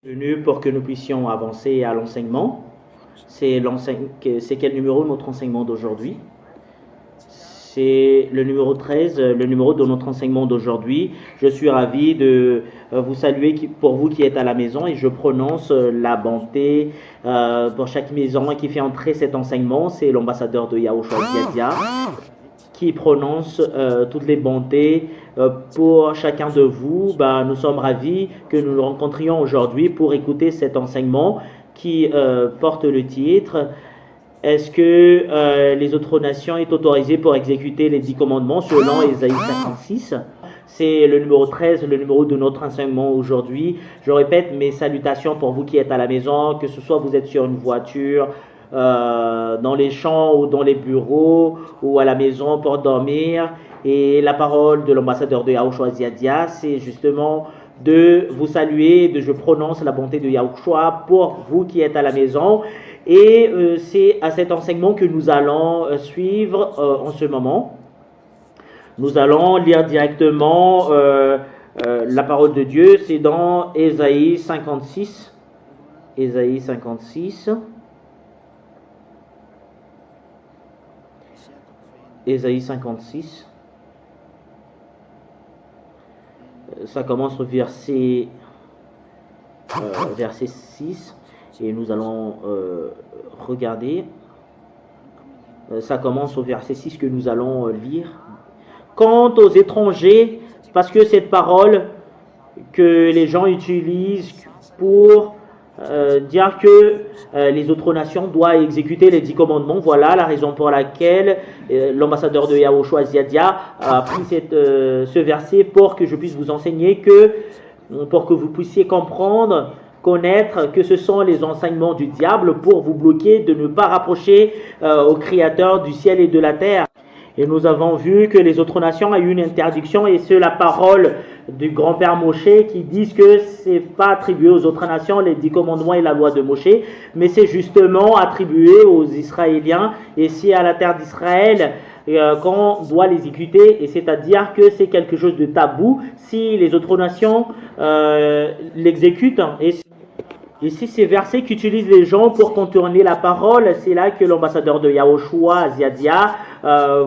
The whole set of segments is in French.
Venu pour que nous puissions avancer à l'enseignement. C'est quel numéro notre enseignement d'aujourd'hui? C'est le numéro 13, le numéro de notre enseignement d'aujourd'hui. Je suis ravi de vous saluer pour vous qui êtes à la maison et je prononce la bonté pour chaque maison qui fait entrer cet enseignement. C'est l'ambassadeur de Yahushua Diadia qui prononce toutes les bontés pour chacun de vous. Nous sommes ravis que nous nous rencontrions aujourd'hui pour écouter cet enseignement qui porte le titre « Est-ce que les autres nations sont autorisées pour exécuter les 10 commandements selon Ésaïe 56 ?» C'est le numéro 13, le numéro de notre enseignement aujourd'hui. Je répète mes salutations pour vous qui êtes à la maison, que ce soit vous êtes sur une voiture, dans les champs ou dans les bureaux ou à la maison pour dormir. Et la parole de l'ambassadeur de Yahushua Diadia, c'est justement de vous saluer, je prononce la bonté de Yahushua pour vous qui êtes à la maison. Et c'est à cet enseignement que nous allons suivre en ce moment. Nous allons lire directement la parole de Dieu. C'est dans Ésaïe 56. Ésaïe 56. Ésaïe 56. Ça commence au verset 6 et nous allons regarder. Ça commence au verset 6 que nous allons lire. Quant aux étrangers, parce que cette parole que les gens utilisent pour dire que les autres nations doivent exécuter les 10 commandements. Voilà la raison pour laquelle l'ambassadeur de Yahushua Diadia a pris ce verset pour que je puisse vous enseigner pour que vous puissiez comprendre, connaître que ce sont les enseignements du diable pour vous bloquer de ne pas rapprocher au Créateur du ciel et de la terre. Et nous avons vu que les autres nations ont eu une interdiction et c'est la parole du grand-père Moshe qui disent que c'est pas attribué aux autres nations les 10 commandements et la loi de Moshe, mais c'est justement attribué aux Israéliens et c'est à la terre d'Israël qu'on doit l'exécuter, et c'est-à-dire que c'est quelque chose de tabou si les autres nations l'exécutent. Et si ces versets qu'utilisent les gens pour contourner la parole, c'est là que l'ambassadeur de Yahushua Diadia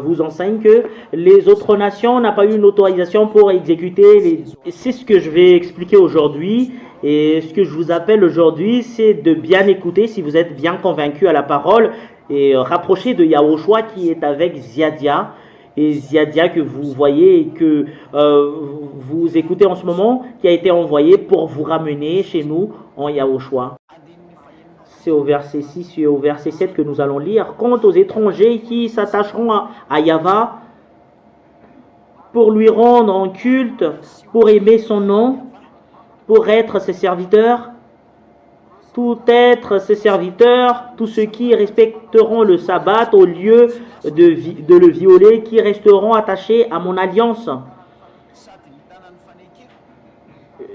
vous enseigne que les autres nations n'ont pas eu une autorisation pour exécuter C'est ce que je vais expliquer aujourd'hui. Et ce que je vous appelle aujourd'hui, c'est de bien écouter si vous êtes bien convaincu à la parole et rapprocher de Yahushua qui est avec Ziadia. Et Ziadia que vous voyez et que vous écoutez en ce moment, qui a été envoyé pour vous ramener chez nous en Yahushua. C'est au verset 6 et au verset 7 que nous allons lire. Quant aux étrangers qui s'attacheront à Yahva pour lui rendre en culte, pour aimer son nom, pour être ses serviteurs, tout être ses serviteurs, tous ceux qui respecteront le sabbat au lieu de le violer, qui resteront attachés à mon alliance.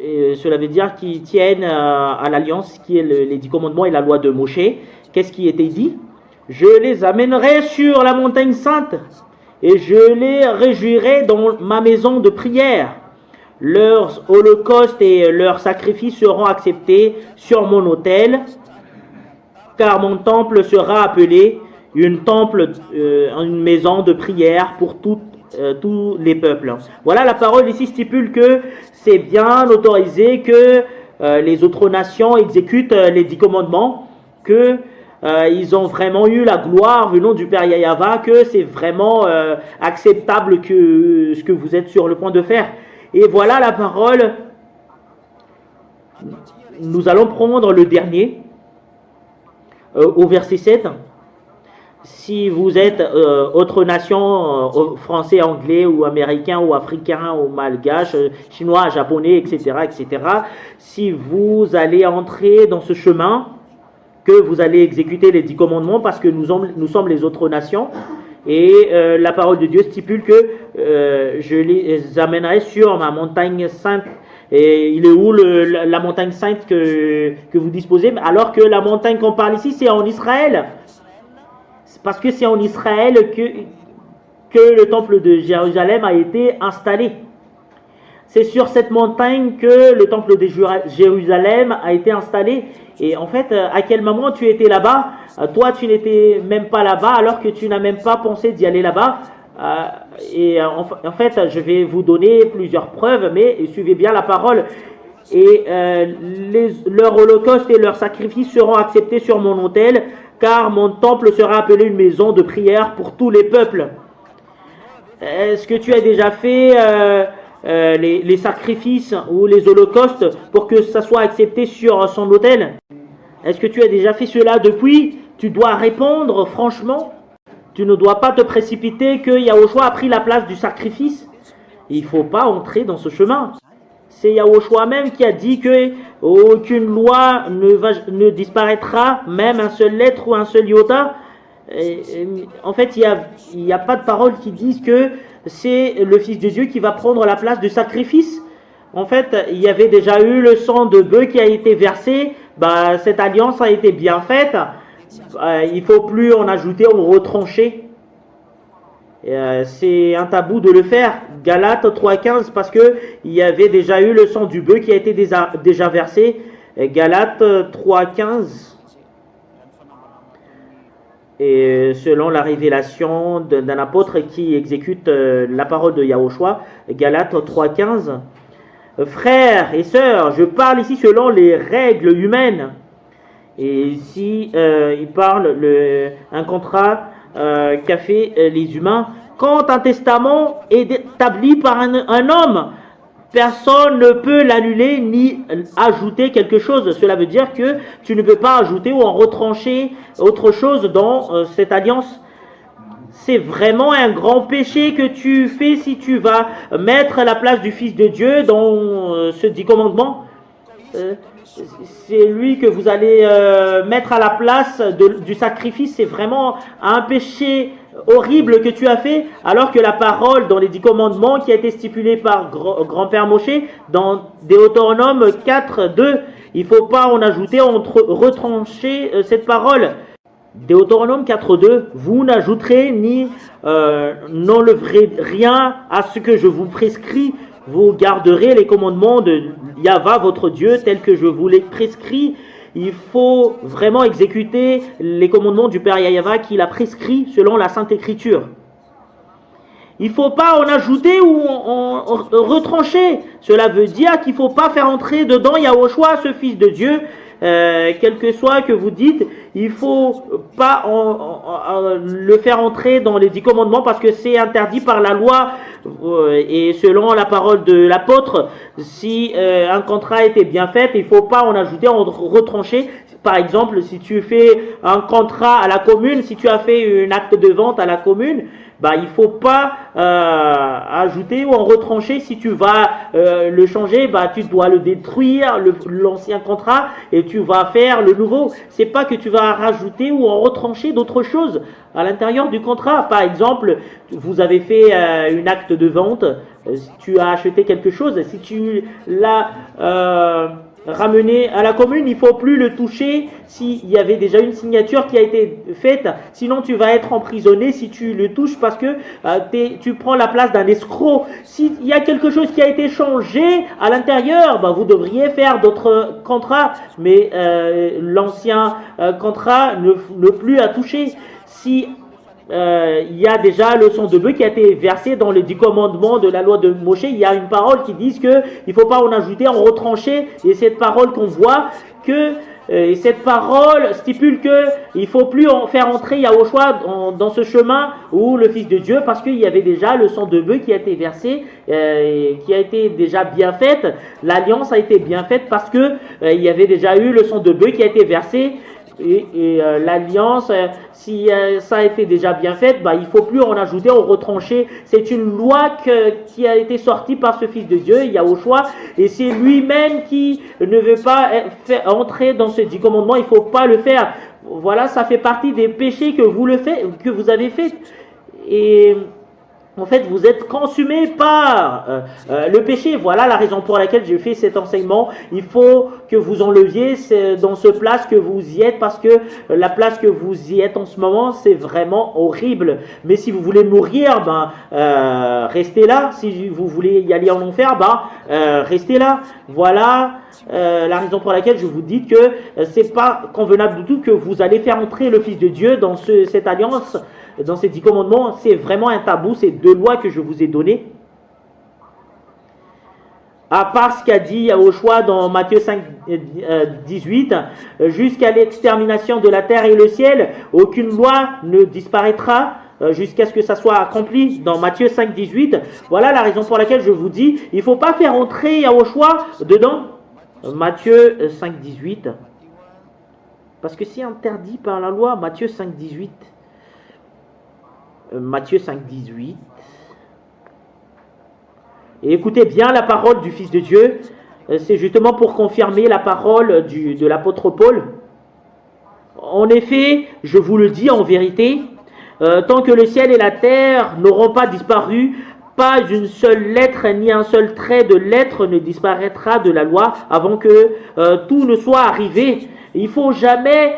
Et cela veut dire qu'ils tiennent à l'alliance qui est les 10 commandements et la loi de Moshe. Qu'est-ce qui était dit? Je les amènerai sur la montagne sainte et je les réjouirai dans ma maison de prière. Leurs holocaustes et leurs sacrifices seront acceptés sur mon autel, car mon temple sera appelé une maison de prière pour tous les peuples. Voilà, la parole ici stipule que c'est bien autorisé que les autres nations exécutent les 10 commandements, que ils ont vraiment eu la gloire venant du Père Yahva, que c'est vraiment acceptable que ce que vous êtes sur le point de faire. Et voilà la parole. Nous allons prendre le dernier, au verset 7. Si vous êtes autre nation, français, anglais ou américain ou africain ou malgache, chinois, japonais, etc., si vous allez entrer dans ce chemin, que vous allez exécuter les 10 commandements parce que nous sommes les autres nations, et la parole de Dieu stipule que je les amènerai sur ma montagne sainte. Et il est où la montagne sainte que vous disposez? Alors que la montagne qu'on parle ici, c'est en Israël. Parce que c'est en Israël que le temple de Jérusalem a été installé. C'est sur cette montagne que le temple de Jérusalem a été installé. Et en fait, à quel moment tu étais là-bas? Toi, tu n'étais même pas là-bas alors que tu n'as même pas pensé d'y aller là-bas. En fait, je vais vous donner plusieurs preuves, mais suivez bien la parole. Et leur holocauste et leurs sacrifices seront acceptés sur mon autel, car mon temple sera appelé une maison de prière pour tous les peuples. Est-ce que tu as déjà fait les sacrifices ou les holocaustes pour que ça soit accepté sur son autel? Est-ce que tu as déjà fait cela depuis? Tu dois répondre franchement. Tu ne dois pas te précipiter que Yahushua a pris la place du sacrifice. Il ne faut pas entrer dans ce chemin. C'est Yahushua même qui a dit que aucune loi ne disparaîtra, même un seul lettre ou un seul iota. En fait, il n'y a pas de paroles qui disent que c'est le Fils de Dieu qui va prendre la place du sacrifice. En fait, il y avait déjà eu le sang de bœuf qui a été versé. Cette alliance a été bien faite. Il ne faut plus en ajouter ou retrancher. C'est un tabou de le faire. Galates 3,15, parce que il y avait déjà eu le sang du bœuf qui a été déjà versé. Galates 3,15. Et selon la révélation d'un apôtre qui exécute la parole de Yahushua, Galates 3,15. Frères et sœurs, je parle ici selon les règles humaines. Et ici, il parle un contrat qu'a fait les humains. Quand un testament est établi par un homme, personne ne peut l'annuler ni ajouter quelque chose. Cela veut dire que tu ne peux pas ajouter ou en retrancher autre chose dans cette alliance. C'est vraiment un grand péché que tu fais si tu vas mettre la place du Fils de Dieu dans ce 10 commandements. C'est lui que vous allez mettre à la place du sacrifice. C'est vraiment un péché horrible que tu as fait, alors que la parole dans les 10 commandements qui a été stipulée par grand-père Moshe dans Deutéronome 4:2, il ne faut pas en ajouter, retrancher cette parole. Deutéronome 4:2, vous n'ajouterez ni n'enleverez rien à ce que je vous prescris. Vous garderez les commandements de Yahva, votre Dieu, tels que je vous les prescris. Il faut vraiment exécuter les commandements du Père Yahva qu'il a prescrits selon la Sainte Écriture. Il ne faut pas en ajouter ou en retrancher. Cela veut dire qu'il ne faut pas faire entrer dedans Yahushua, ce Fils de Dieu. Quel que soit que vous dites, il ne faut pas le faire entrer dans les 10 commandements parce que c'est interdit par la loi. Et selon la parole de l'apôtre, si un contrat était bien fait, il ne faut pas en ajouter, en retrancher. Par exemple, si tu fais un contrat à la commune, si tu as fait un acte de vente à la commune, il ne faut pas ajouter ou en retrancher. Si tu vas le changer, tu dois le détruire, l'ancien contrat, et tu vas faire le nouveau. C'est pas que tu vas rajouter ou en retrancher d'autres choses à l'intérieur du contrat. Par exemple, vous avez fait un acte de vente, tu as acheté quelque chose, si tu l'as ramené à la commune, il ne faut plus le toucher s'il y avait déjà une signature qui a été faite, sinon tu vas être emprisonné si tu le touches parce que tu prends la place d'un escroc. S'il y a quelque chose qui a été changé à l'intérieur, vous devriez faire d'autres contrats, mais l'ancien contrat ne plus à toucher. Si il y a déjà le sang de bœuf qui a été versé dans les 10 commandements de la loi de Moshe. Il y a une parole qui dit que il faut pas en ajouter, en retrancher. Et cette parole qu'on voit que cette parole stipule que il faut plus en faire entrer Yahushua dans ce chemin où le Fils de Dieu, parce qu'il y avait déjà le sang de bœuf qui a été versé, qui a été déjà bien faite. L'alliance a été bien faite parce que il y avait déjà eu le sang de bœuf qui a été versé. Et l'alliance, si ça a été déjà bien fait, il ne faut plus en ajouter, en retrancher. C'est une loi qui a été sortie par ce Fils de Dieu, Yahushua, et c'est lui-même qui ne veut pas entrer dans ces 10 commandements. Il ne faut pas le faire. Voilà, ça fait partie des péchés que vous avez fait. Et En fait, vous êtes consumé par le péché. Voilà la raison pour laquelle j'ai fait cet enseignement. Il faut que vous enleviez dans ce place que vous y êtes, parce que la place que vous y êtes en ce moment, c'est vraiment horrible. Mais si vous voulez mourir, restez là. Si vous voulez y aller en enfer, restez là. Voilà la raison pour laquelle je vous dis que c'est pas convenable du tout que vous allez faire entrer le Fils de Dieu dans cette alliance, dans ces 10 commandements. C'est vraiment un tabou, c'est 2 lois que je vous ai données. À part ce qu'a dit Yahushua dans Matthieu 5, 18, jusqu'à l'extermination de la terre et le ciel, aucune loi ne disparaîtra jusqu'à ce que ça soit accompli dans Matthieu 5, 18. Voilà la raison pour laquelle je vous dis, il ne faut pas faire entrer Yahushua dedans. Matthieu 5, 18. Parce que c'est interdit par la loi, Matthieu 5, 18. Matthieu 5, 18. Et écoutez bien la parole du Fils de Dieu. C'est justement pour confirmer la parole de l'apôtre Paul. En effet, je vous le dis en vérité, tant que le ciel et la terre n'auront pas disparu, pas une seule lettre ni un seul trait de lettre ne disparaîtra de la loi avant que tout ne soit arrivé. Il ne faut jamais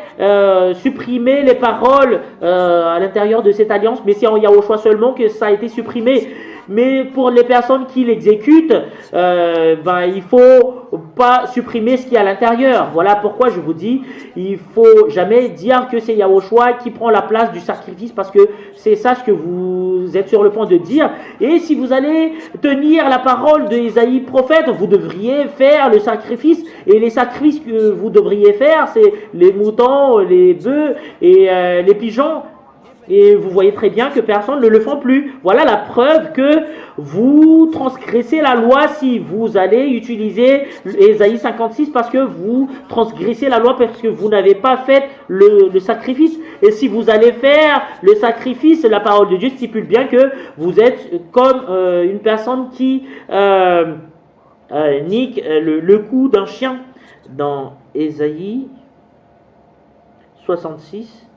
supprimer les paroles à l'intérieur de cette alliance, mais c'est en Yahushua seulement que ça a été supprimé. Mais pour les personnes qui l'exécutent, il faut pas supprimer ce qui est à l'intérieur. Voilà pourquoi je vous dis, il faut jamais dire que c'est Yahushua qui prend la place du sacrifice, parce que c'est ça ce que vous êtes sur le point de dire. Et si vous allez tenir la parole de Isaïe prophète, vous devriez faire le sacrifice. Et les sacrifices que vous devriez faire, c'est les moutons, les bœufs et les pigeons. Et vous voyez très bien que personne ne le fait plus. Voilà la preuve que vous transgressez la loi si vous allez utiliser Ésaïe 56, parce que vous transgressez la loi parce que vous n'avez pas fait le sacrifice. Et si vous allez faire le sacrifice, la parole de Dieu stipule bien que vous êtes comme une personne qui nique le cou d'un chien. Dans Ésaïe 66.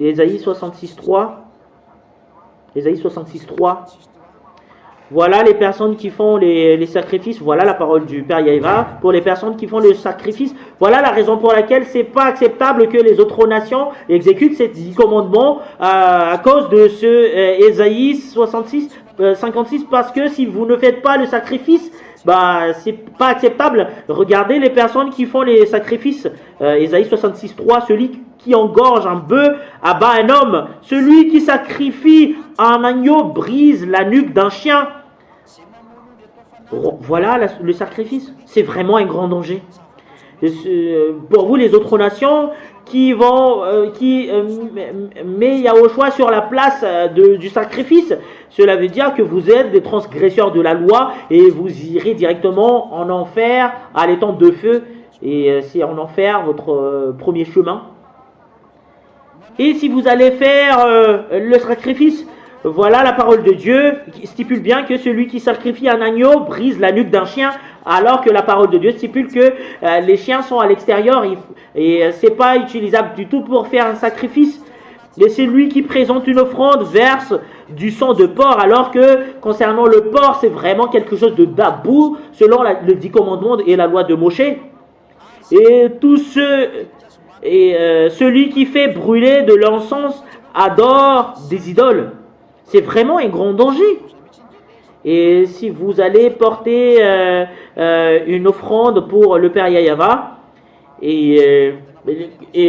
Ésaïe 66.3. Ésaïe 66.3. Voilà les personnes qui font les sacrifices. Voilà la parole du Père Yahéva pour les personnes qui font le sacrifice. Voilà la raison pour laquelle c'est pas acceptable que les autres nations exécutent ces 10 commandements à cause de ce Ésaïe 56, parce que si vous ne faites pas le sacrifice, c'est pas acceptable. Regardez les personnes qui font les sacrifices. Ésaïe 66.3, celui qui engorge un bœuf abat un homme. Celui qui sacrifie un agneau brise la nuque d'un chien. Voilà le sacrifice. C'est vraiment un grand danger. Pour vous, les autres nations qui met Yahushua sur la place du sacrifice, cela veut dire que vous êtes des transgresseurs de la loi et vous irez directement en enfer à l'étang de feu. Et c'est en enfer votre premier chemin. Et si vous allez faire le sacrifice, voilà la parole de Dieu qui stipule bien que celui qui sacrifie un agneau brise la nuque d'un chien, alors que la parole de Dieu stipule que les chiens sont à l'extérieur et c'est pas utilisable du tout pour faire un sacrifice. Et celui qui présente une offrande verse du sang de porc, alors que concernant le porc, c'est vraiment quelque chose de dabou selon le 10 commandements et la loi de Moshe. Et celui qui fait brûler de l'encens adore des idoles. C'est vraiment un grand danger. Et si vous allez porter une offrande pour le Père Yahéva, et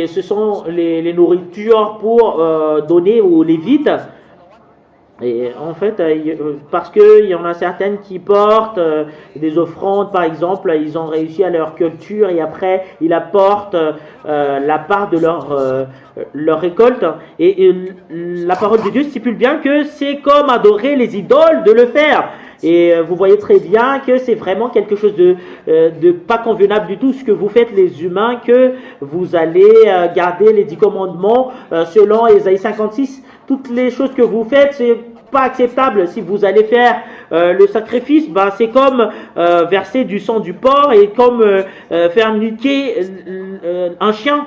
ce sont les nourritures pour donner aux Lévites, et en fait, parce qu'il y en a certaines qui portent des offrandes, par exemple, ils ont réussi à leur culture et après ils apportent la part de leur récolte. Et la parole de Dieu stipule bien que c'est comme adorer les idoles de le faire. Et vous voyez très bien que c'est vraiment quelque chose de pas convenable du tout ce que vous faites les humains, que vous allez garder les 10 commandements selon Ésaïe 56. Toutes les choses que vous faites, c'est pas acceptable. Si vous allez faire le sacrifice, c'est comme verser du sang du porc et comme faire niquer un chien.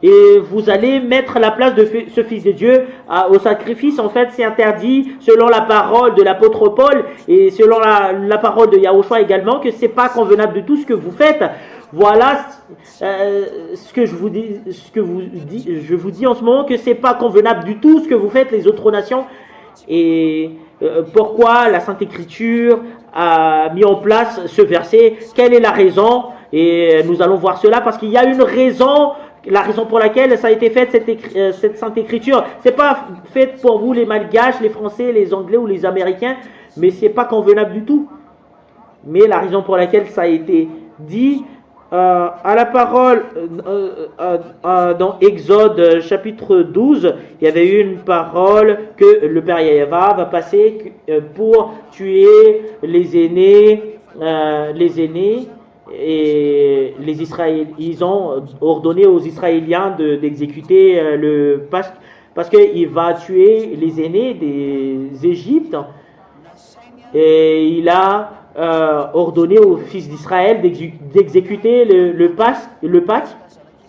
Et vous allez mettre la place de ce Fils de Dieu au sacrifice. En fait, c'est interdit selon la parole de l'apôtre Paul et selon la parole de Yahushua également, que c'est pas convenable de tout ce que vous faites. Voilà ce que je vous dis en ce moment, que c'est pas convenable du tout ce que vous faites les autres nations. Et pourquoi la Sainte Écriture a mis en place ce verset? Quelle est la raison? Et nous allons voir cela parce qu'il y a une raison. La raison pour laquelle ça a été fait, cette Sainte Écriture, c'est pas fait pour vous les Malgaches, les Français, les Anglais ou les Américains, mais c'est pas convenable du tout. Mais la raison pour laquelle ça a été dit à la parole dans Exode chapitre 12, il y avait eu une parole que le Père Yahva va passer pour tuer les aînés. Et les Israéliens, ils ont ordonné aux Israéliens d'exécuter le Pâques parce qu'il va tuer les aînés des Égyptes. Et il a ordonné aux fils d'Israël d'exécuter le Pâques.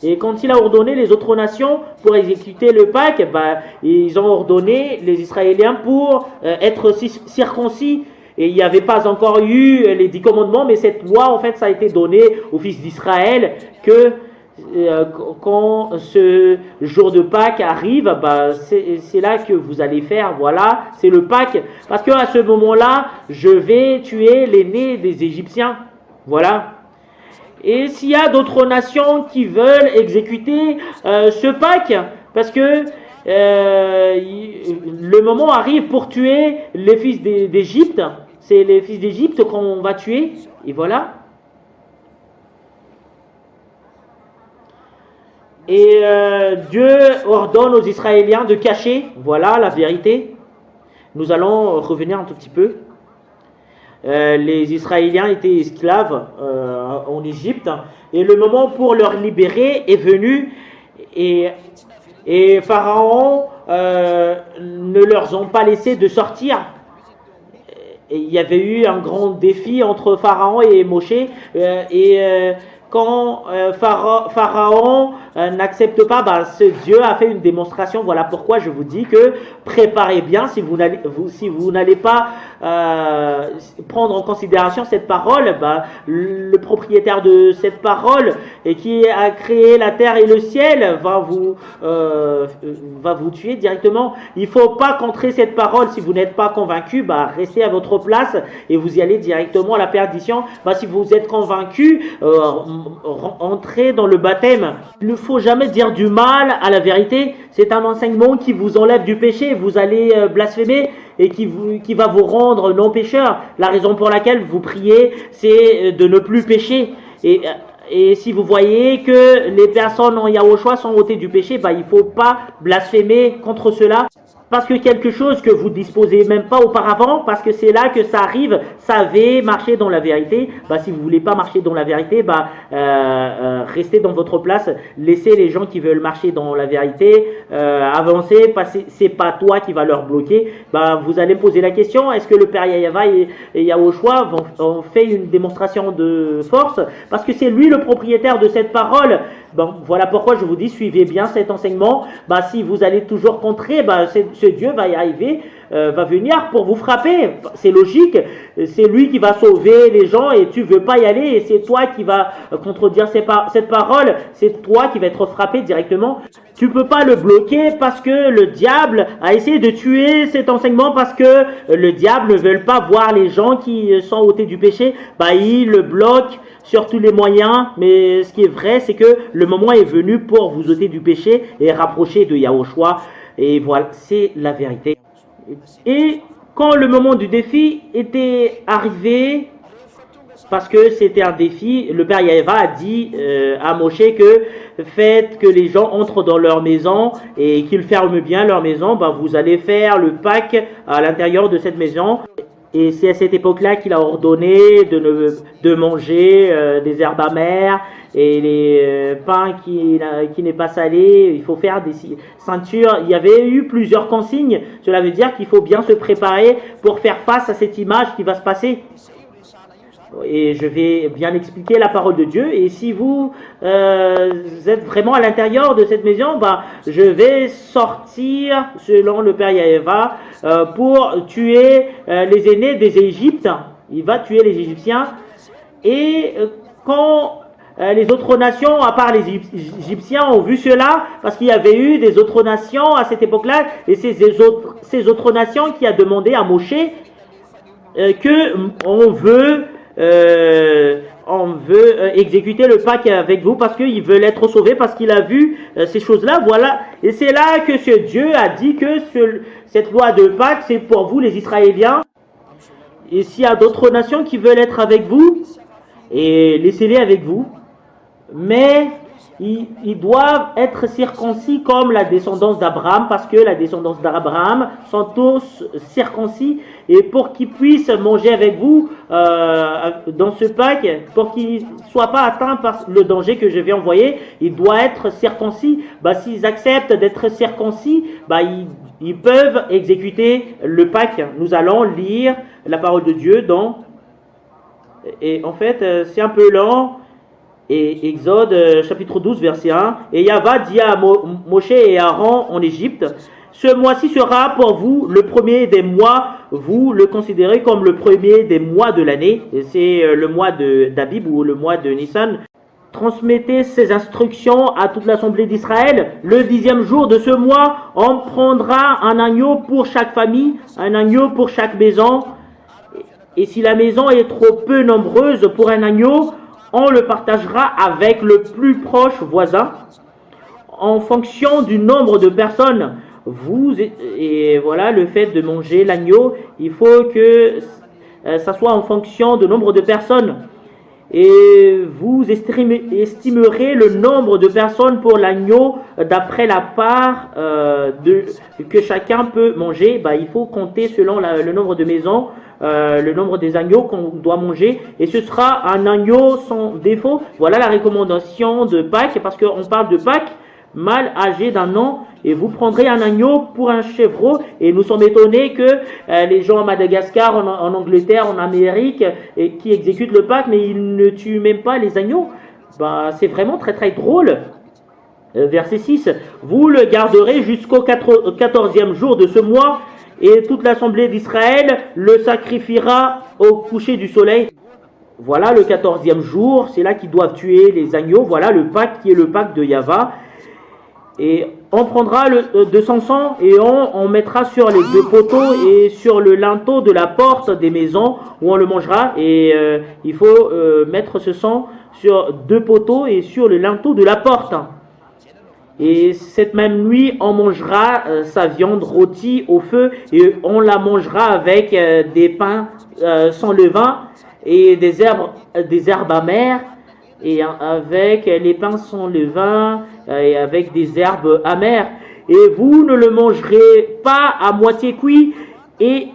Et quand il a ordonné les autres nations pour exécuter le Pâques, ils ont ordonné les Israéliens pour être circoncis. Et il n'y avait pas encore eu les 10 commandements, mais cette loi, en fait, ça a été donné aux fils d'Israël que quand ce jour de Pâques arrive, c'est là que vous allez faire, voilà, c'est le Pâques. Parce qu'à ce moment-là, je vais tuer l'aîné des Égyptiens, voilà. Et s'il y a d'autres nations qui veulent exécuter ce Pâques, parce que le moment arrive pour tuer les fils d'Égypte, c'est les fils d'Égypte qu'on va tuer, et voilà. Et Dieu ordonne aux Israéliens de cacher, voilà la vérité. Nous allons revenir un tout petit peu. Les Israéliens étaient esclaves en Égypte, et le moment pour leur libérer est venu, et Pharaon ne leur ont pas laissé de sortir. Et il y avait eu un grand défi entre Pharaon et Moshe, quand Pharaon n'accepte pas, ce Dieu a fait une démonstration. Voilà pourquoi je vous dis que préparez bien si vous n'allez pas prendre en considération cette parole. Le propriétaire de cette parole et qui a créé la terre et le ciel va vous tuer directement. Il ne faut pas contrer cette parole. Si vous n'êtes pas convaincu, restez à votre place et vous y allez directement à la perdition. Si vous êtes convaincu, entrez dans le baptême. Il ne faut jamais dire du mal à la vérité. C'est un enseignement qui vous enlève du péché. Vous allez blasphémer et qui va vous rendre non pécheur. La raison pour laquelle vous priez, c'est de ne plus pécher. Et si vous voyez que les personnes en Yahushua sont ôtées du péché, il ne faut pas blasphémer contre cela. Parce que quelque chose que vous disposez même pas auparavant, parce que c'est là que ça arrive, savez marcher dans la vérité. Si vous voulez pas marcher dans la vérité, restez dans votre place, laissez les gens qui veulent marcher dans la vérité avancer, parce que c'est pas toi qui va leur bloquer. Vous allez poser la question, est-ce que le Père Yahva et Yahushua ont fait une démonstration de force? Parce que c'est lui le propriétaire de cette parole. Voilà pourquoi je vous dis, suivez bien cet enseignement. Si vous allez toujours contrer, ce Dieu va y arriver, va venir pour vous frapper. C'est logique, c'est lui qui va sauver les gens et tu veux pas y aller et c'est toi qui va contredire cette parole, c'est toi qui va être frappé directement. Tu peux pas le bloquer parce que le diable a essayé de tuer cet enseignement, parce que le diable ne veut pas voir les gens qui sont ôtés du péché. Il le bloque sur tous les moyens, mais ce qui est vrai, c'est que le moment est venu pour vous ôter du péché et rapprocher de Yahushua. Et voilà, c'est la vérité. Et quand le moment du défi était arrivé, parce que c'était un défi, le Père Yahva a dit à Moshe que faites que les gens entrent dans leur maison et qu'ils ferment bien leur maison. Vous allez faire le Pâques à l'intérieur de cette maison. Et c'est à cette époque-là qu'il a ordonné de manger des herbes amères et les pains qui n'est pas salé. Il faut faire des ceintures. Il y avait eu plusieurs consignes. Cela veut dire qu'il faut bien se préparer pour faire face à cette image qui va se passer. Et je vais bien expliquer la parole de Dieu. Et si vous êtes vraiment à l'intérieur de cette maison, bah, je vais sortir, selon le Père Yahva, pour tuer les aînés des Égyptes. Il va tuer les Égyptiens. Et quand les autres nations, à part les Égyptiens, ont vu cela, parce qu'il y avait eu des autres nations à cette époque-là, et ces autres nations qui a demandé à Moshe que on veut exécuter le pacte avec vous parce qu'ils veulent être sauvés, parce qu'il a vu ces choses-là, voilà. Et c'est là que ce Dieu a dit que cette loi de pacte, c'est pour vous les Israéliens. Et s'il y a d'autres nations qui veulent être avec vous, et laissez-les avec vous, mais ils doivent être circoncis comme la descendance d'Abraham, parce que la descendance d'Abraham sont tous circoncis, et pour qu'ils puissent manger avec vous dans ce pacte, pour qu'ils ne soient pas atteints par le danger que je vais envoyer, ils doivent être circoncis. Bah, s'ils acceptent d'être circoncis, bah, ils peuvent exécuter le pacte. Nous allons lire la parole de Dieu et en fait c'est un peu lent. Et Exode chapitre 12 verset 1, et Yahva dit à Moshe et Aaron en Égypte, ce mois-ci sera pour vous le premier des mois, vous le considérez comme le premier des mois de l'année, c'est le mois d'Abib ou le mois de Nissan. Transmettez ces instructions à toute l'assemblée d'Israël. Le 10e jour de ce mois, on prendra un agneau pour chaque famille, un agneau pour chaque maison, et si la maison est trop peu nombreuse pour un agneau, on le partagera avec le plus proche voisin en fonction du nombre de personnes. Et voilà, le fait de manger l'agneau, il faut que ça soit en fonction du nombre de personnes. Et vous estimerez le nombre de personnes pour l'agneau d'après la part que chacun peut manger. Bah, il faut compter selon le nombre de maisons, le nombre des agneaux qu'on doit manger, et ce sera un agneau sans défaut. Voilà la recommandation de Pâques, parce qu'on parle de Pâques, mâle âgé d'un an, et vous prendrez un agneau pour un chevreau. Et nous sommes étonnés que les gens à Madagascar, en Angleterre, en Amérique, qui exécutent le Pâques, mais ils ne tuent même pas les agneaux. Bah, c'est vraiment très très drôle. Verset 6, vous le garderez jusqu'au 14e jour de ce mois, et toute l'assemblée d'Israël le sacrifiera au coucher du soleil. Voilà le 14e jour, c'est là qu'ils doivent tuer les agneaux. Voilà le Pâques qui est le Pâques de Yahva. Et on prendra de son sang et on mettra sur les deux poteaux et sur le linteau de la porte des maisons où on le mangera. Et il faut mettre ce sang sur deux poteaux et sur le linteau de la porte. Et cette même nuit, on mangera sa viande rôtie au feu, et on la mangera avec des pains sans levain et des herbes amères, et avec les pains sans levain et avec des herbes amères. Et vous ne le mangerez pas à moitié cuit et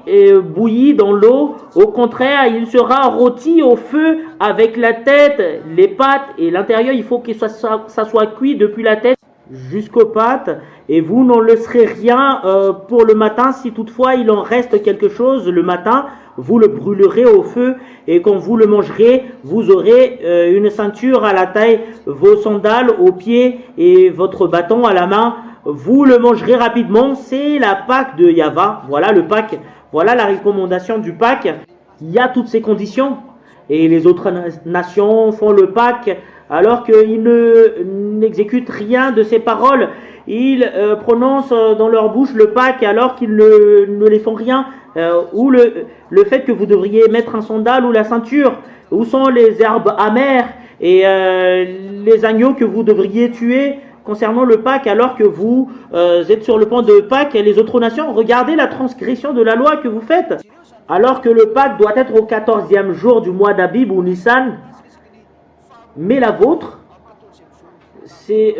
bouilli dans l'eau. Au contraire, il sera rôti au feu avec la tête, les pattes et l'intérieur. Il faut que ça soit cuit depuis la tête jusqu'aux pattes, et vous n'en laisserez rien pour le matin. Si toutefois il en reste quelque chose le matin, vous le brûlerez au feu, et quand vous le mangerez, vous aurez une ceinture à la taille, vos sandales aux pieds et votre bâton à la main. Vous le mangerez rapidement. C'est la Pâque de Yahva. Voilà le Pâque. Voilà la recommandation du Pâque. Il y a toutes ces conditions, et les autres nations font le Pâque alors qu'ils n'exécutent rien de ces paroles. Ils prononcent dans leur bouche le Pâques alors qu'ils ne les font rien. Ou le fait que vous devriez mettre un sandal ou la ceinture. Où sont les herbes amères et les agneaux que vous devriez tuer concernant le Pâques, alors que vous êtes sur le point de Pâques et les autres nations? Regardez la transgression de la loi que vous faites. Alors que le Pâques doit être au 14e jour du mois d'Abib ou Nissan. Mais la vôtre, c'est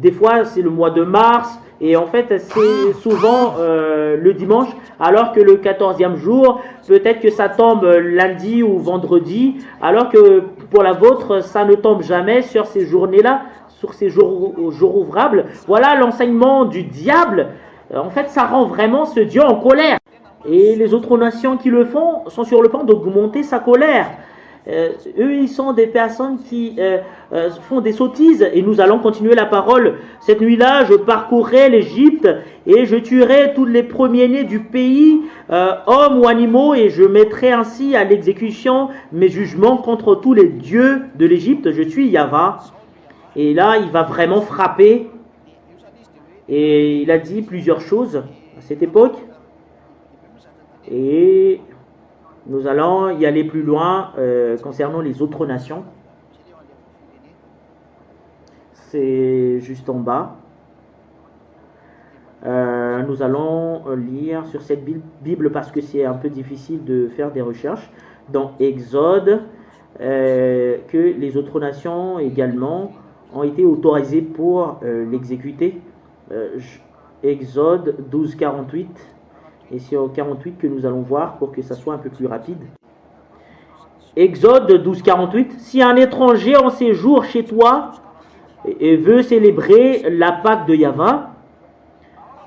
des fois c'est le mois de mars, et en fait c'est souvent le dimanche, alors que le 14e jour, peut-être que ça tombe lundi ou vendredi, alors que pour la vôtre, ça ne tombe jamais sur ces journées-là, sur ces jours ouvrables. Voilà l'enseignement du diable. En fait, ça rend vraiment ce Dieu en colère. Et les autres nations qui le font sont sur le point d'augmenter sa colère. eux, ils sont des personnes qui font des sottises. Et nous allons continuer la parole. Cette nuit-là, je parcourrai l'Égypte et je tuerai tous les premiers-nés du pays, hommes ou animaux, et je mettrai ainsi à l'exécution mes jugements contre tous les dieux de l'Égypte. Je suis Yahva. Et là, il va vraiment frapper. Et il a dit plusieurs choses à cette époque. Et nous allons y aller plus loin concernant les autres nations. C'est juste en bas. Nous allons lire sur cette Bible parce que c'est un peu difficile de faire des recherches. Dans Exode, que les autres nations également ont été autorisées pour l'exécuter. Exode 12, 48. Et c'est au 48 que nous allons voir pour que ça soit un peu plus rapide. Exode 12, 48. Si un étranger en séjour chez toi et veut célébrer la Pâque de Yahva,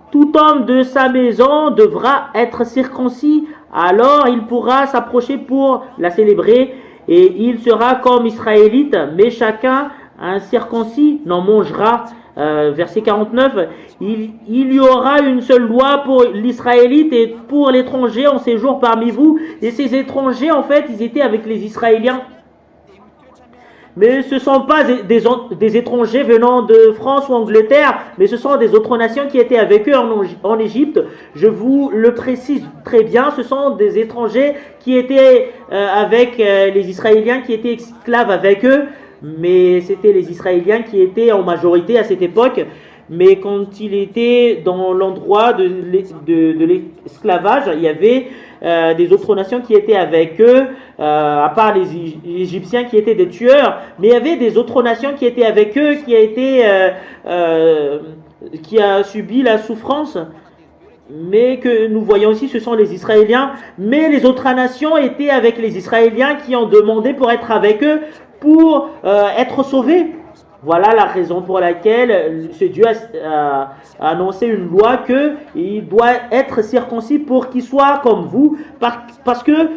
tout homme de sa maison devra être circoncis. Alors il pourra s'approcher pour la célébrer et il sera comme israélite, mais chacun incirconcis n'en mangera. Verset 49, il y aura une seule loi pour l'Israélite et pour l'étranger en séjour parmi vous. Et ces étrangers, en fait, ils étaient avec les Israéliens. Mais ce ne sont pas des étrangers venant de France ou Angleterre, mais ce sont des autres nations qui étaient avec eux en Égypte. Je vous le précise très bien, ce sont des étrangers qui étaient avec les Israéliens, qui étaient esclaves avec eux. Mais c'était les Israéliens qui étaient en majorité à cette époque. Mais quand il était dans l'endroit de l'esclavage, il y avait des autres nations qui étaient avec eux, à part les Égyptiens qui étaient des tueurs. Mais il y avait des autres nations qui étaient avec eux, qui a subi la souffrance. Mais que nous voyons aussi, ce sont les Israéliens. Mais les autres nations étaient avec les Israéliens qui ont demandé pour être avec eux, pour être sauvés. Voilà la raison pour laquelle ce Dieu a annoncé une loi qu'il doit être circoncis pour qu'il soit comme vous, parce que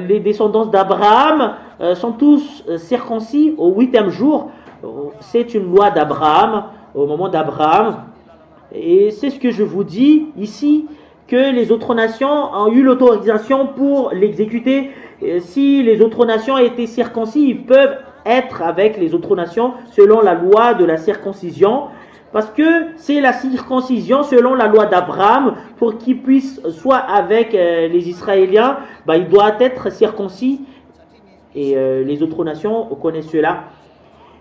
les descendants d'Abraham sont tous circoncis au 8e jour. C'est une loi d'Abraham, au moment d'Abraham. Et c'est ce que je vous dis ici, que les autres nations ont eu l'autorisation pour l'exécuter. Si les autres nations étaient circoncis, ils peuvent être avec les autres nations selon la loi de la circoncision, parce que c'est la circoncision selon la loi d'Abraham. Pour qu'il puisse soit avec les Israéliens, il doit être circoncis, et les autres nations connaissent cela.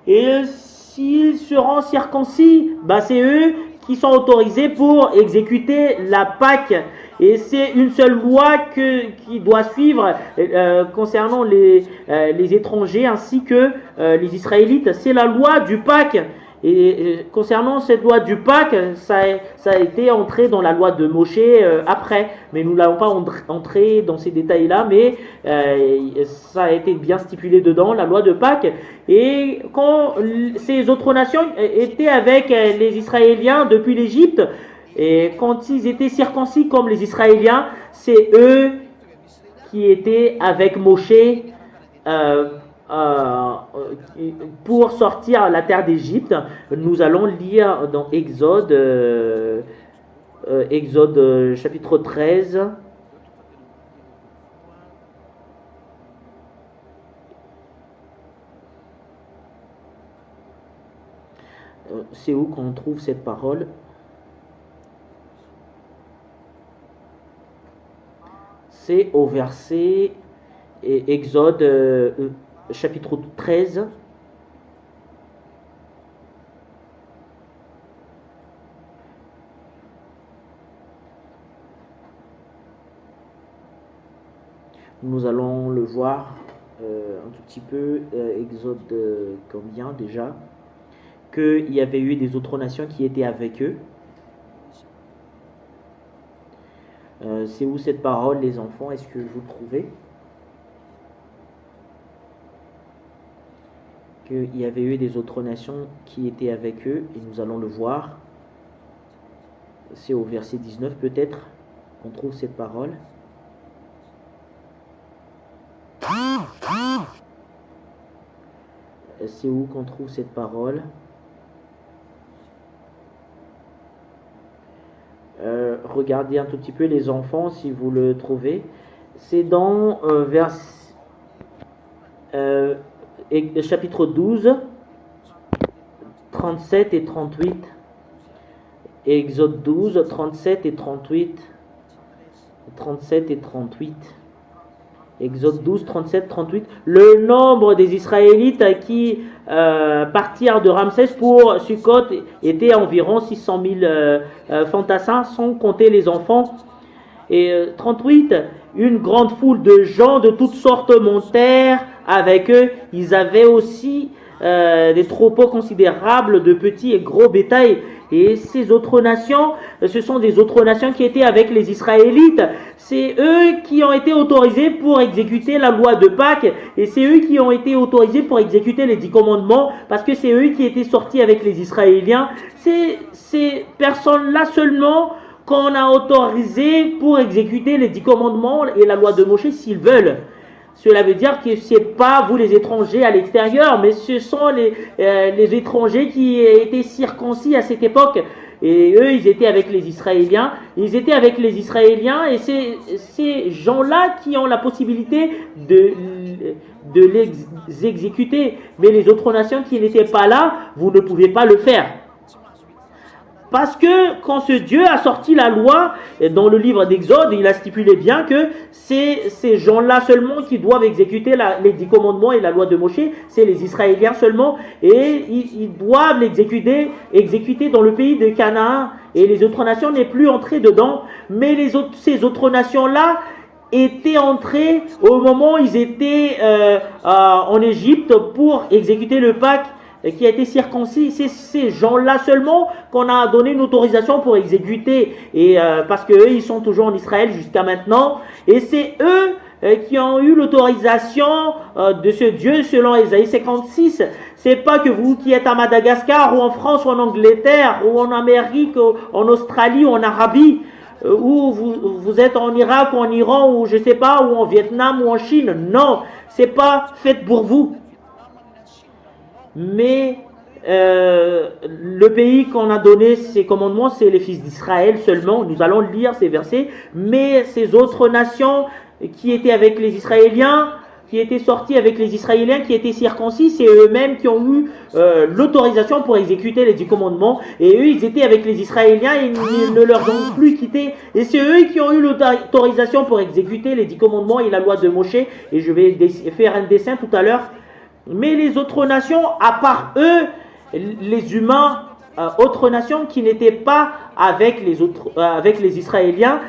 Et s'ils seront circoncis, c'est eux qui sont autorisés pour exécuter la Pâque. Et c'est une seule loi qui doit suivre concernant les étrangers ainsi que les Israélites. C'est la loi du Pâque. Et concernant cette loi du Pâque, ça a été entré dans la loi de Moshe après. Mais nous n'allons pas entrer dans ces détails-là, mais ça a été bien stipulé dedans, la loi de Pâque. Et quand ces autres nations étaient avec les Israéliens depuis l'Égypte, et quand ils étaient circoncis comme les Israéliens, c'est eux qui étaient avec Moshe pour sortir la terre d'Égypte. Nous allons lire dans Exode, chapitre 13. C'est où qu'on trouve cette parole? C'est au verset Exode chapitre 13. Nous allons le voir un tout petit peu. Exode combien déjà? Qu'il y avait eu des autres nations qui étaient avec eux. C'est où cette parole, les enfants? Est-ce que vous trouvez? Qu'il y avait eu des autres nations qui étaient avec eux, et nous allons le voir. C'est au verset 19 peut-être qu'on trouve cette parole. C'est où qu'on trouve cette parole? Regardez un tout petit peu les enfants si vous le trouvez. C'est dans chapitre 12, 37 et 38. Exode 12, 37 et 38. 37 et 38. Exode 12, 37, 38. Le nombre des Israélites qui partirent de Ramsès pour Sukkot était environ 600 000 fantassins, sans compter les enfants. Et 38, une grande foule de gens de toutes sortes montèrent avec eux. Ils avaient aussi des troupeaux considérables de petits et gros bétail. Et ces autres nations, ce sont des autres nations qui étaient avec les Israélites. C'est eux qui ont été autorisés pour exécuter la loi de Pâques. Et c'est eux qui ont été autorisés pour exécuter les 10 commandements. Parce que c'est eux qui étaient sortis avec les Israéliens. C'est ces personnes-là seulement qu'on a autorisé pour exécuter les 10 commandements et la loi de Moshe s'ils veulent. Cela veut dire que ce n'est pas vous les étrangers à l'extérieur, mais ce sont les étrangers qui étaient circoncis à cette époque. Et eux, ils étaient avec les Israéliens. Ils étaient avec les Israéliens et c'est ces gens-là qui ont la possibilité de les exécuter. Mais les autres nations qui n'étaient pas là, vous ne pouvez pas le faire. Parce que quand ce Dieu a sorti la loi, dans le livre d'Exode, il a stipulé bien que c'est ces gens-là seulement qui doivent exécuter les 10 commandements et la loi de Moshe, c'est les Israéliens seulement, et ils doivent l'exécuter dans le pays de Canaan, et les autres nations n'est plus entrées dedans, mais ces autres nations-là étaient entrées au moment où ils étaient en Égypte pour exécuter le Pâques, qui a été circoncis. C'est ces gens-là seulement qu'on a donné une autorisation pour exécuter, et parce qu'eux, ils sont toujours en Israël jusqu'à maintenant, et c'est eux qui ont eu l'autorisation de ce Dieu selon Ésaïe 56. C'est pas que vous qui êtes à Madagascar ou en France ou en Angleterre ou en Amérique ou en Australie ou en Arabie, ou vous êtes en Irak ou en Iran ou je sais pas, ou en Vietnam ou en Chine. Non, c'est pas fait pour vous. Mais le pays qu'on a donné ces commandements, c'est les fils d'Israël seulement. Nous allons lire ces versets. Mais ces autres nations qui étaient avec les Israéliens, qui étaient sortis avec les Israéliens, qui étaient circoncis, c'est eux-mêmes qui ont eu l'autorisation pour exécuter les 10 commandements. Et eux, ils étaient avec les Israéliens et ils ne leur ont plus quitté. Et c'est eux qui ont eu l'autorisation pour exécuter les 10 commandements et la loi de Moshe. Et je vais faire un dessin tout à l'heure. Mais les autres nations, à part eux, les humains, autres nations qui n'étaient pas avec les Israéliens,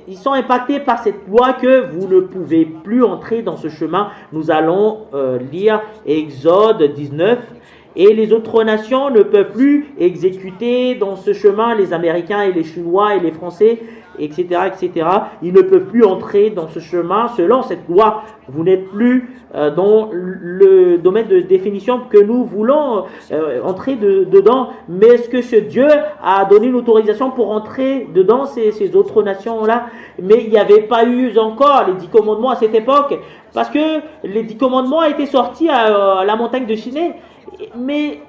ils sont impactés par cette loi que vous ne pouvez plus entrer dans ce chemin. Nous allons lire Exode 19. Et les autres nations ne peuvent plus exécuter dans ce chemin, les Américains et les Chinois et les Français, etc., etc. Ils ne peuvent plus entrer dans ce chemin selon cette loi. Vous n'êtes plus dans le domaine de définition que nous voulons entrer dedans. Mais est-ce que ce Dieu a donné une autorisation pour entrer dedans ces autres nations-là? Mais il n'y avait pas eu encore les 10 commandements à cette époque, parce que les 10 commandements étaient sortis à la montagne de Sinaï. Mais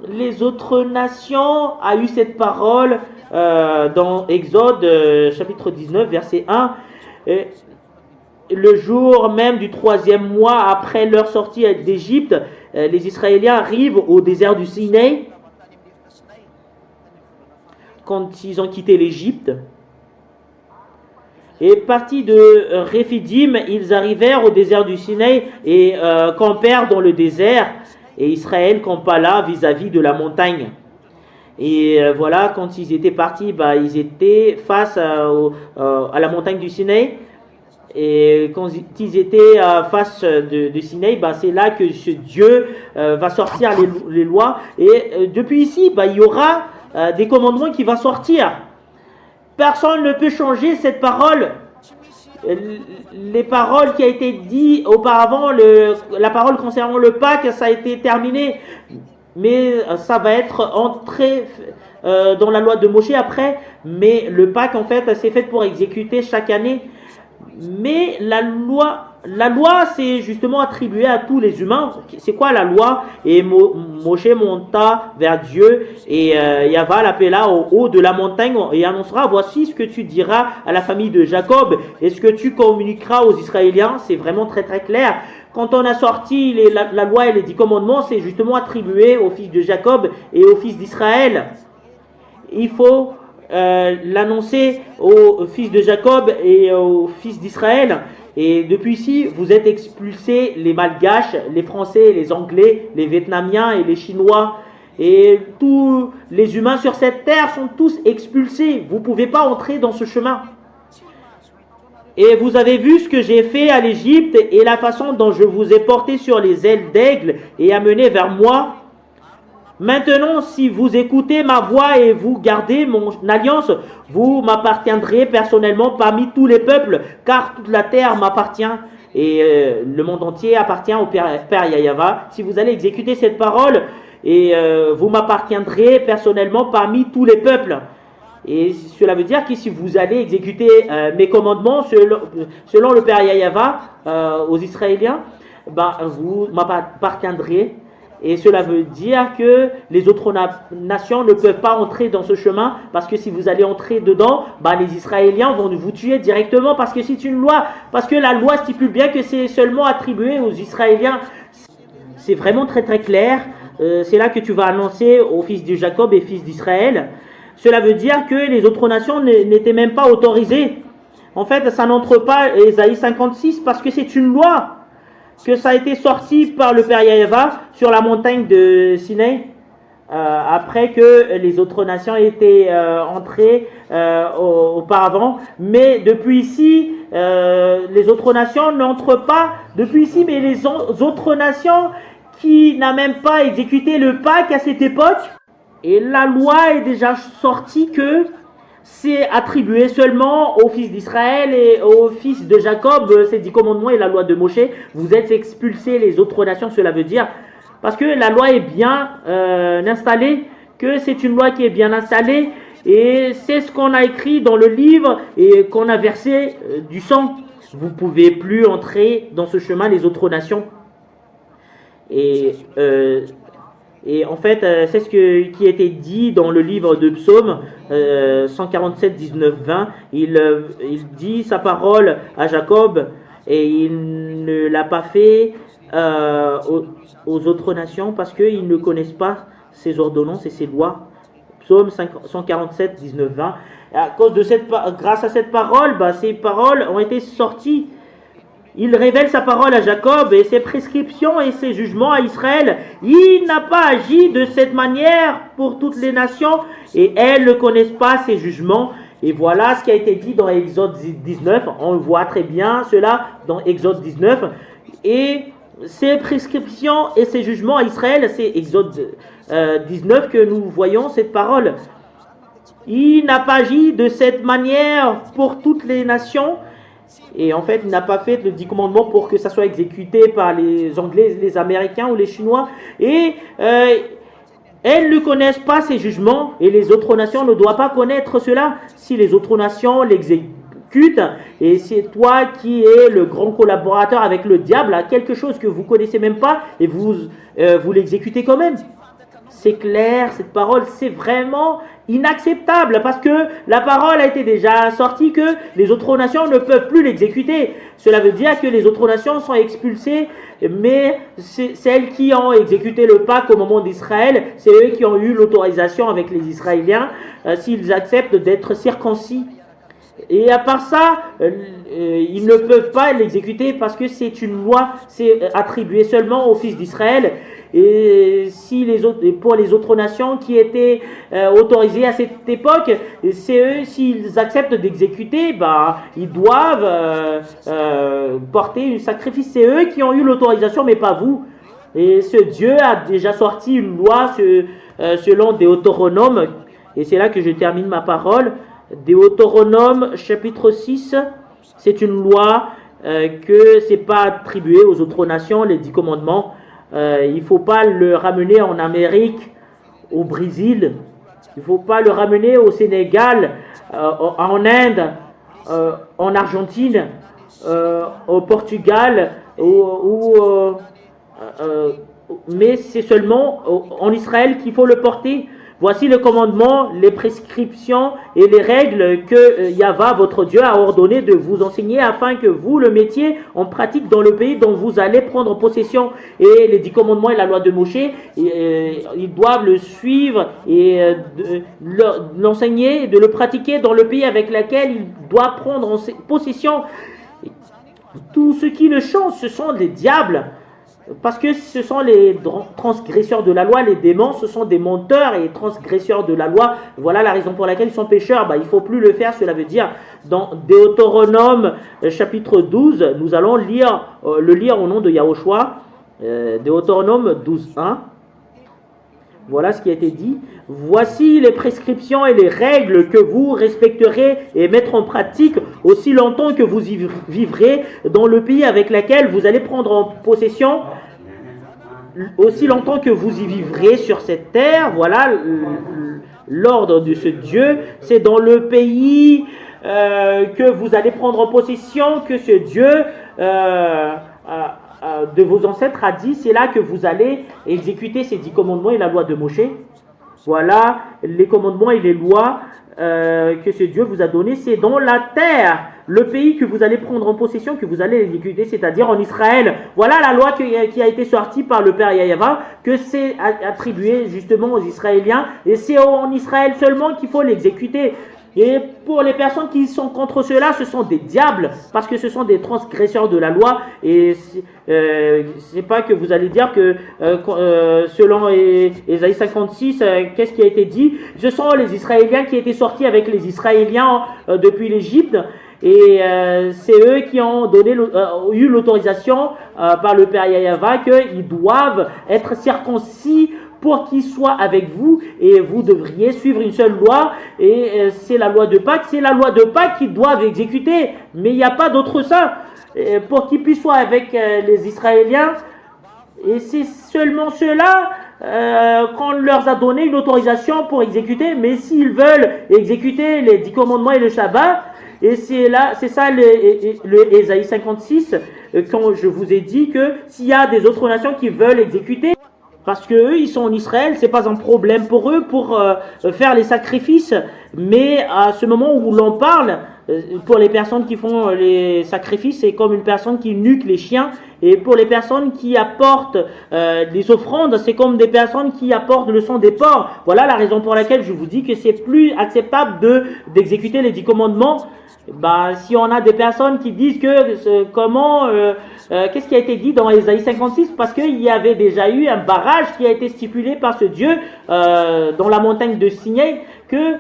les autres nations ont eu cette parole dans Exode chapitre 19 verset 1. Le jour même du 3e mois après leur sortie d'Égypte, les Israéliens arrivent au désert du Sinaï. Quand ils ont quitté l'Égypte, et partis de Réphidim, ils arrivèrent au désert du Sinaï et campèrent dans le désert. Et Israël campa là vis-à-vis de la montagne. Et voilà, quand ils étaient partis, ils étaient face à la montagne du Sinaï. Et quand ils étaient face de Sinaï, c'est là que ce Dieu va sortir les lois. Et depuis ici, il y aura des commandements qui vont sortir. Personne ne peut changer cette parole. Les paroles qui a été dites auparavant, la parole concernant le Pâques, ça a été terminé, mais ça va être entré dans la loi de Moshe après. Mais le Pâques, en fait, c'est fait pour exécuter chaque année. Mais la loi la loi, c'est justement attribué à tous les humains. C'est quoi la loi? Et Moshe monta vers Dieu et Yahva l'appela au haut de la montagne et annoncera, voici ce que tu diras à la famille de Jacob et ce que tu communiqueras aux Israéliens. C'est vraiment très très clair. Quand on a sorti la loi et les 10 commandements, c'est justement attribué aux fils de Jacob et aux fils d'Israël. Il faut l'annoncer aux fils de Jacob et aux fils d'Israël. Et depuis ici, vous êtes expulsés, les Malgaches, les Français, les Anglais, les Vietnamiens et les Chinois. Et tous les humains sur cette terre sont tous expulsés. Vous ne pouvez pas entrer dans ce chemin. Et vous avez vu ce que j'ai fait à l'Égypte et la façon dont je vous ai porté sur les ailes d'aigle et amené vers moi. Maintenant, si vous écoutez ma voix et vous gardez mon alliance, vous m'appartiendrez personnellement parmi tous les peuples, car toute la terre m'appartient et le monde entier appartient au Père Yahva. Si vous allez exécuter cette parole, et vous m'appartiendrez personnellement parmi tous les peuples. Et cela veut dire que si vous allez exécuter mes commandements selon le Père Yahva aux Israéliens, vous m'appartiendrez. Et cela veut dire que les autres nations ne peuvent pas entrer dans ce chemin parce que si vous allez entrer dedans, les Israéliens vont vous tuer directement parce que c'est une loi. Parce que la loi stipule bien que c'est seulement attribué aux Israéliens. C'est vraiment très très clair. C'est là que tu vas annoncer aux fils de Jacob et fils d'Israël. Cela veut dire que les autres nations n'étaient même pas autorisées. En fait, ça n'entre pas Ésaïe 56 parce que c'est une loi. Que ça a été sorti par le Père Yahva sur la montagne de Sinaï après que les autres nations étaient entrées auparavant. Mais depuis ici, les autres nations n'entrent pas depuis ici, mais les autres nations qui n'ont même pas exécuté le Pâques à cette époque. Et la loi est déjà sortie que c'est attribué seulement aux fils d'Israël et aux fils de Jacob, ces 10 commandements et la loi de Moshe. Vous êtes expulsés les autres nations, cela veut dire, parce que la loi est bien installée, que c'est une loi qui est bien installée, et c'est ce qu'on a écrit dans le livre et qu'on a versé du sang. Vous ne pouvez plus entrer dans ce chemin les autres nations. Et en fait, c'est ce qui a été dit dans le livre de Psaume 147, 19, 20. Il dit sa parole à Jacob et il ne l'a pas fait aux autres nations parce qu'ils ne connaissent pas ses ordonnances et ses lois. Psaume 147, 19, 20. Et à cause de grâce à cette parole, ces paroles ont été sorties. Il révèle sa parole à Jacob et ses prescriptions et ses jugements à Israël. Il n'a pas agi de cette manière pour toutes les nations et elles ne connaissent pas ses jugements. Et voilà ce qui a été dit dans Exode 19. On voit très bien cela dans Exode 19. Et ses prescriptions et ses jugements à Israël, c'est Exode 19 que nous voyons cette parole. Il n'a pas agi de cette manière pour toutes les nations. Et en fait, il n'a pas fait le 10 commandements pour que ça soit exécuté par les Anglais, les Américains ou les Chinois. Et elles ne connaissent pas ces jugements et les autres nations ne doivent pas connaître cela. Si les autres nations l'exécutent, et c'est toi qui es le grand collaborateur avec le diable, quelque chose que vous ne connaissez même pas et vous l'exécutez quand même. C'est clair, cette parole, c'est vraiment inacceptable parce que la parole a été déjà sortie que les autres nations ne peuvent plus l'exécuter. Cela veut dire que les autres nations sont expulsées, mais celles qui ont exécuté le Pâques au moment d'Israël, c'est eux qui ont eu l'autorisation avec les Israéliens s'ils acceptent d'être circoncis. Et à part ça, ils ne peuvent pas l'exécuter parce que c'est une loi, c'est attribué seulement aux fils d'Israël. Et pour les autres nations qui étaient autorisées à cette époque, c'est eux, s'ils acceptent d'exécuter, ils doivent porter un sacrifice. C'est eux qui ont eu l'autorisation, mais pas vous. Et ce Dieu a déjà sorti une loi selon Deutéronome. Et c'est là que je termine ma parole. Deutéronome chapitre 6, c'est une loi que c'est pas attribué aux autres nations, les 10 commandements. Il ne faut pas le ramener en Amérique, au Brésil, il ne faut pas le ramener au Sénégal, en Inde, en Argentine, au Portugal, mais c'est seulement en Israël qu'il faut le porter. Voici le commandement, les prescriptions et les règles que Yahva, votre Dieu, a ordonné de vous enseigner afin que vous le mettiez en pratique dans le pays dont vous allez prendre possession. Et les 10 commandements et la loi de Moshe, ils doivent le suivre et l'enseigner, de le pratiquer dans le pays avec lequel il doit prendre possession. Tous ceux qui le chantent, ce sont des diables. Parce que ce sont les transgresseurs de la loi, les démons, ce sont des menteurs et transgresseurs de la loi. Voilà la raison pour laquelle ils sont pécheurs. Il ne faut plus le faire, cela veut dire dans Deutéronome chapitre 12, nous allons le lire au nom de Yahushua, Deutéronome 12, 1. Voilà ce qui a été dit. Voici les prescriptions et les règles que vous respecterez et mettre en pratique aussi longtemps que vous y vivrez dans le pays avec lequel vous allez prendre en possession, aussi longtemps que vous y vivrez sur cette terre. Voilà l'ordre de ce Dieu. C'est dans le pays que vous allez prendre en possession que ce Dieu de vos ancêtres a dit, c'est là que vous allez exécuter ces 10 commandements et la loi de Moshe. Voilà les commandements et les lois que ce Dieu vous a donnés. C'est dans la terre, le pays que vous allez prendre en possession, que vous allez exécuter, c'est-à-dire en Israël. Voilà la loi qui a été sortie par le Père Yahva, que c'est attribué justement aux Israéliens. Et c'est en Israël seulement qu'il faut l'exécuter. Et pour les personnes qui sont contre cela, ce sont des diables, parce que ce sont des transgresseurs de la loi. Et c'est pas que vous allez dire que selon Ésaïe 56, qu'est-ce qui a été dit? Ce sont les Israéliens qui étaient sortis avec les Israéliens depuis l'Égypte. Et c'est eux qui ont eu l'autorisation par le Père Yahva qu'ils doivent être circoncis pour qu'ils soient avec vous, et vous devriez suivre une seule loi, et c'est la loi de Pâques. C'est la loi de Pâques qu'ils doivent exécuter, mais il n'y a pas d'autre ça. Pour qu'ils puissent soient avec les Israéliens, et c'est seulement cela qu'on leur a donné une autorisation pour exécuter. Mais s'ils veulent exécuter les 10 commandements et le Shabbat, et c'est ça le Ésaïe 56, quand je vous ai dit que s'il y a des autres nations qui veulent exécuter, parce qu'eux, ils sont en Israël, c'est pas un problème pour eux pour faire les sacrifices. Mais à ce moment où l'on parle, pour les personnes qui font les sacrifices, c'est comme une personne qui nuque les chiens. Et pour les personnes qui apportent des offrandes, c'est comme des personnes qui apportent le sang des porcs. Voilà la raison pour laquelle je vous dis que c'est plus acceptable d'exécuter les 10 commandements. Si on a des personnes qui disent que qu'est-ce qui a été dit dans Ésaïe 56, parce qu'il y avait déjà eu un barrage qui a été stipulé par ce Dieu dans la montagne de Sinaï, que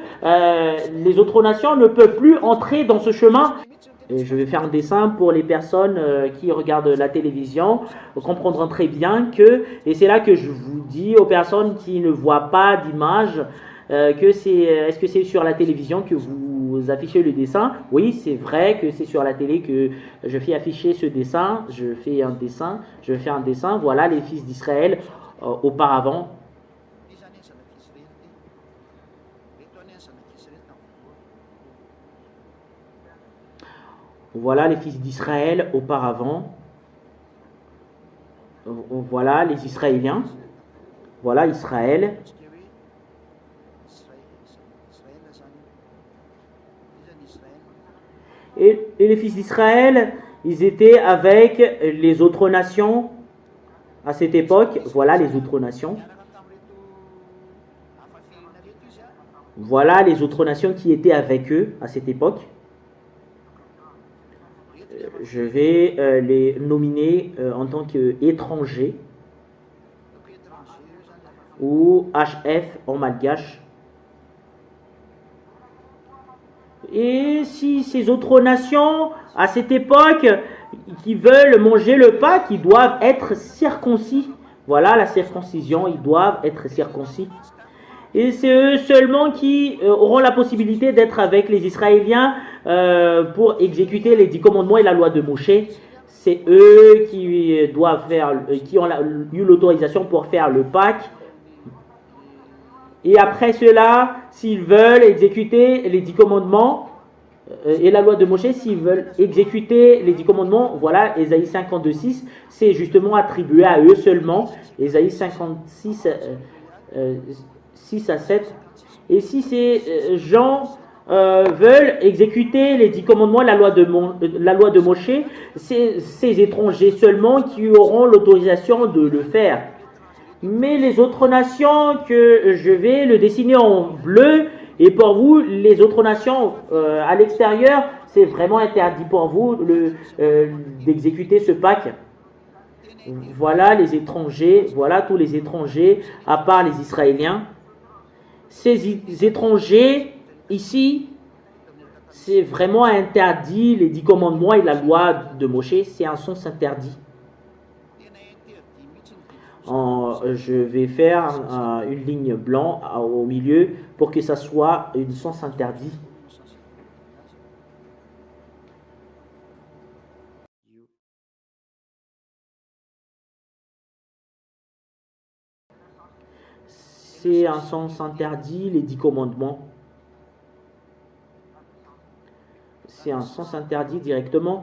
les autres nations ne peuvent plus entrer dans ce chemin. Et je vais faire un dessin pour les personnes qui regardent la télévision, comprendront très bien et c'est là que je vous dis aux personnes qui ne voient pas d'image, est-ce que c'est sur la télévision que vous affichez le dessin? Oui, c'est vrai que c'est sur la télé que je fais afficher ce dessin. Je fais un dessin. Voilà les fils d'Israël auparavant. Voilà les fils d'Israël auparavant. Voilà les Israéliens. Voilà Israël. Et les fils d'Israël, ils étaient avec les autres nations à cette époque. Voilà les autres nations. Voilà les autres nations qui étaient avec eux à cette époque. Je vais les nominer en tant qu'étrangers ou HF en malgache. Et si ces autres nations, à cette époque, qui veulent manger le Pâques, ils doivent être circoncis. Voilà la circoncision, ils doivent être circoncis. Et c'est eux seulement qui auront la possibilité d'être avec les Israéliens pour exécuter les 10 commandements et la loi de Moshe. C'est eux qui qui ont eu l'autorisation pour faire le Pâques. Et après cela, s'ils veulent exécuter les 10 commandements, et la loi de Moshe, s'ils veulent exécuter les 10 commandements, voilà, Ésaïe 52:6, c'est justement attribué à eux seulement. Ésaïe 56, 6 à 7. Et si ces gens veulent exécuter les 10 commandements, la loi de Moshe, c'est ces étrangers seulement qui auront l'autorisation de le faire. Mais les autres nations, que je vais le dessiner en bleu, et pour vous, les autres nations à l'extérieur, c'est vraiment interdit pour vous d'exécuter ce pacte. Voilà les étrangers, voilà tous les étrangers, à part les Israéliens. Ces étrangers, ici, c'est vraiment interdit, les 10 commandements et la loi de Moshe, c'est un sens interdit. Je vais faire une ligne blanche au milieu pour que ça soit un sens interdit. C'est un sens interdit, les 10 commandements. C'est un sens interdit directement.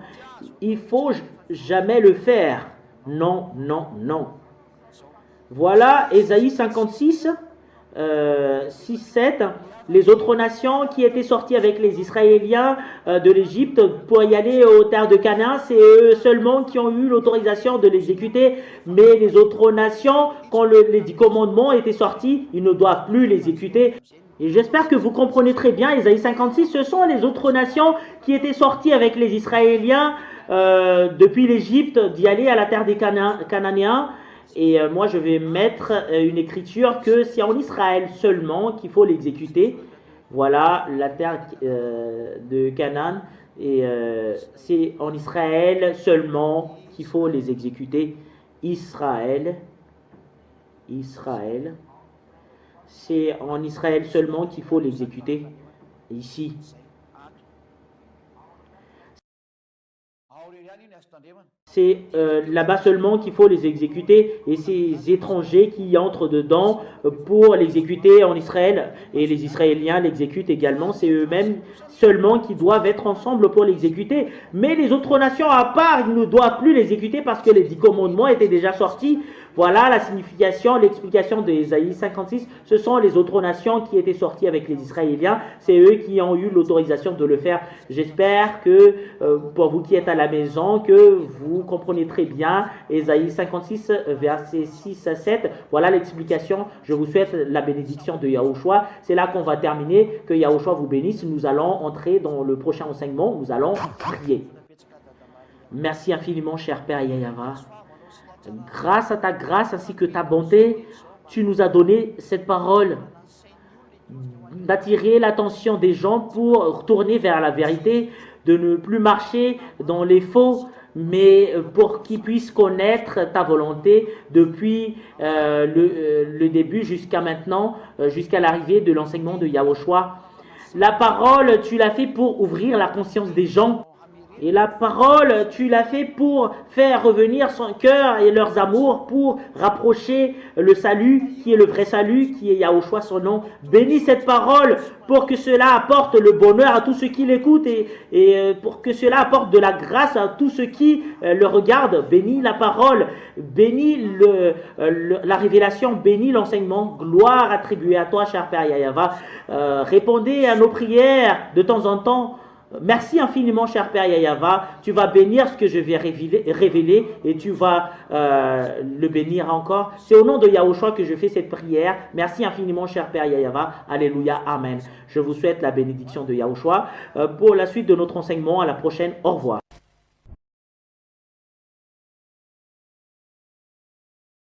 Il faut jamais le faire. Non, non, non. Voilà, Ésaïe 56, 6, 7. Les autres nations qui étaient sorties avec les Israéliens de l'Égypte pour y aller aux terres de Canaan, c'est eux seulement qui ont eu l'autorisation de l'exécuter. Mais les autres nations, quand les 10 commandements étaient sortis, ils ne doivent plus l'exécuter. Et j'espère que vous comprenez très bien, Ésaïe 56, ce sont les autres nations qui étaient sorties avec les Israéliens depuis l'Égypte d'y aller à la terre des Cananéens. Et moi, je vais mettre une écriture que c'est en Israël seulement qu'il faut l'exécuter. Voilà la terre de Canaan. Et c'est en Israël seulement qu'il faut les exécuter. Israël. C'est en Israël seulement qu'il faut l'exécuter. Ici. C'est là-bas seulement qu'il faut les exécuter, et ces étrangers qui entrent dedans pour l'exécuter en Israël, et les Israéliens l'exécutent également, c'est eux-mêmes seulement qui doivent être ensemble pour l'exécuter. Mais les autres nations à part, ils ne doivent plus l'exécuter parce que les 10 commandements étaient déjà sortis. Voilà la signification, l'explication d'Ésaïe 56. Ce sont les autres nations qui étaient sorties avec les Israéliens. C'est eux qui ont eu l'autorisation de le faire. J'espère que pour vous qui êtes à la maison, que vous comprenez très bien Ésaïe 56, versets 6 à 7. Voilà l'explication. Je vous souhaite la bénédiction de Yahushua. C'est là qu'on va terminer. Que Yahushua vous bénisse. Nous allons entrer dans le prochain enseignement. Nous allons prier. Merci infiniment, cher Père Yahava. Grâce à ta grâce ainsi que ta bonté, tu nous as donné cette parole d'attirer l'attention des gens pour retourner vers la vérité, de ne plus marcher dans les faux, mais pour qu'ils puissent connaître ta volonté depuis le début jusqu'à maintenant, jusqu'à l'arrivée de l'enseignement de Yahushua. La parole, tu l'as fait pour ouvrir la conscience des gens. Et la parole, tu l'as fait pour faire revenir son cœur et leurs amours, pour rapprocher le salut, qui est le vrai salut, qui est Yahushua son nom. Bénis cette parole pour que cela apporte le bonheur à tous ceux qui l'écoutent et pour que cela apporte de la grâce à tous ceux qui le regardent. Bénis la parole, bénis la révélation, bénis l'enseignement. Gloire attribuée à toi, cher Père Yahava. Répondez à nos prières de temps en temps. Merci infiniment, cher Père Yahava. Tu vas bénir ce que je vais révéler et tu vas le bénir encore. C'est au nom de Yahushua que je fais cette prière. Merci infiniment, cher Père Yahava. Alléluia. Amen. Je vous souhaite la bénédiction de Yahushua. Pour la suite de notre enseignement, à la prochaine. Au revoir.